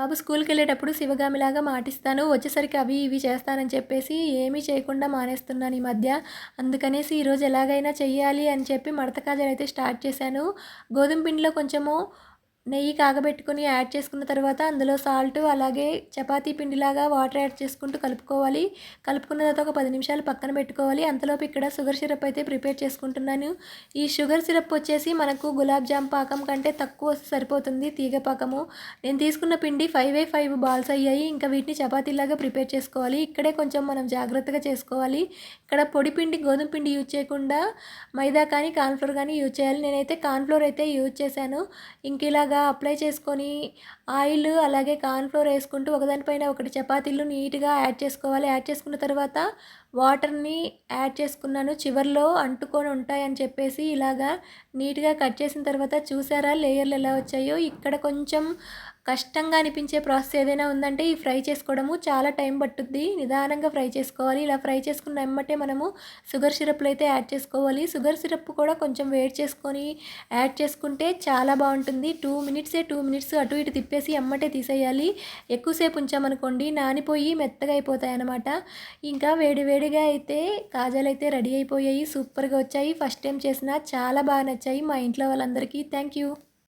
బాబు స్కూల్‌కెళ్ళేటప్పుడు శివగామిలాగా మాటిస్తాను. వచ్చేసరికి అవి ఇవి చేస్తానని చెప్పేసి ఏమీ చేయకుండా మానేస్తున్నాను ఈ మధ్య. అందుకనేసి ఈరోజు ఎలాగైనా చెయ్యాలి అని చెప్పి మడత కాజాలైతే స్టార్ట్ చేశాను. గోధుమ పిండిలో కొంచెము నెయ్యి కాగబెట్టుకొని యాడ్ చేసుకున్న తర్వాత అందులో సాల్టు అలాగే చపాతీ పిండిలాగా వాటర్ యాడ్ చేసుకుంటూ కలుపుకోవాలి. కలుపుకున్న తర్వాత ఒక 10 నిమిషాలు పక్కన పెట్టుకోవాలి. అంతలోపు ఇక్కడ షుగర్ సిరప్ అయితే ప్రిపేర్ చేసుకుంటున్నాను. ఈ షుగర్ సిరప్ వచ్చేసి మనకు గులాబ్ జామ్ పాకం కంటే తక్కువ వస్తే సరిపోతుంది తీగ పాకము. నేను తీసుకున్న పిండి 5 బాల్స్ అయ్యాయి. ఇంకా వీటిని చపాతీలాగా ప్రిపేర్ చేసుకోవాలి. ఇక్కడే కొంచెం మనం జాగ్రత్తగా చేసుకోవాలి. ఇక్కడ పొడి పిండి గోధుమ పిండి యూజ్ చేయకుండా మైదా కానీ కార్న్‌ఫ్లోర్ కానీ యూజ్ చేయాలి. నేనైతే కార్న్‌ఫ్లోర్ అయితే యూజ్ చేశాను. ఇంక ఇలాగా అప్లై చేసుకొని ఆయిల్ అలాగే కార్న్‌ఫ్లోర్ వేసుకుంటూ ఒకదానిపైన ఒకటి చపాతీలు నీట్‌గా యాడ్ చేసుకోవాలి. యాడ్ చేసుకున్న తర్వాత వాటర్‌ని యాడ్ చేసుకున్నాను. చివర్లో అంటుకొని ఉంటాయని చెప్పేసి ఇలాగా నీట్‌గా కట్ చేసిన తర్వాత చూసారా లేయర్లు ఎలా వచ్చాయో. ఇక్కడ కొంచెం కష్టంగా అనిపించే ప్రాసెస్ ఏదైనా ఉందంటే ఈ ఫ్రై చేసుకోవడము. చాలా టైం పట్టుద్ది. నిదానంగా ఫ్రై చేసుకోవాలి. ఇలా ఫ్రై చేసుకున్న ఎమ్మటే మనము షుగర్ సిరప్‌లు అయితే యాడ్ చేసుకోవాలి. షుగర్ సిరప్ కూడా కొంచెం వేడి చేసుకొని యాడ్ చేసుకుంటే చాలా బాగుంటుంది. 2 మినిట్సే 2 మినిట్స్ అటు ఇటు తిప్పేసి ఎమ్మటే తీసేయాలి. ఎక్కువసేపు ఉంచామనుకోండి నానిపోయి మెత్తగా అయిపోతాయన్నమాట. ఇంకా వేడి వేడిగా అయితే కాజాలు అయితే రెడీ అయిపోయాయి. సూపర్‌గా వచ్చాయి. ఫస్ట్ టైం చేసినా చాలా బాగా నచ్చాయి మా ఇంట్లో వాళ్ళందరికీ. Thank you.